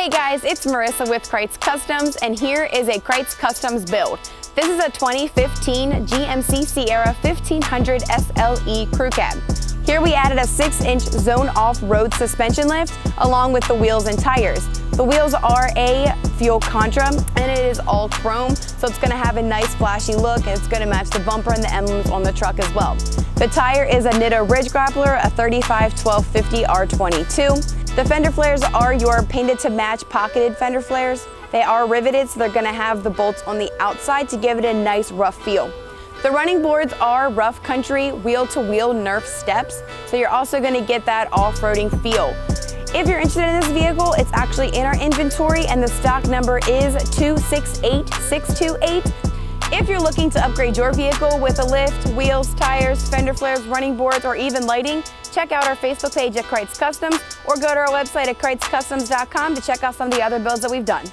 Hey guys, it's Marissa with Krietz Customs, and here is a Krietz Customs build. This is a 2015 GMC Sierra 1500 SLE crew cab. Here we added a 6-inch zone off-road suspension lift along with the wheels and tires. The wheels are a fuel Contra and it is all chrome, so it's going to have a nice flashy look and it's going to match the bumper and the emblems on the truck as well. The tire is a Nitto Ridge Grappler, a 35-12-50 R22. The fender flares are your painted to match pocketed fender flares. They are riveted, so they're going to have the bolts on the outside to give it a nice rough feel. The running boards are rough country wheel-to-wheel Nerf steps, so you're also going to get that off-roading feel. If you're interested in this vehicle, it's actually in our inventory and the stock number is 268628. If you're looking to upgrade your vehicle with a lift, wheels, tires, fender flares, running boards, or even lighting, check out our Facebook page at Krietz Customs or go to our website at KrietzCustoms.com to check out some of the other builds that we've done.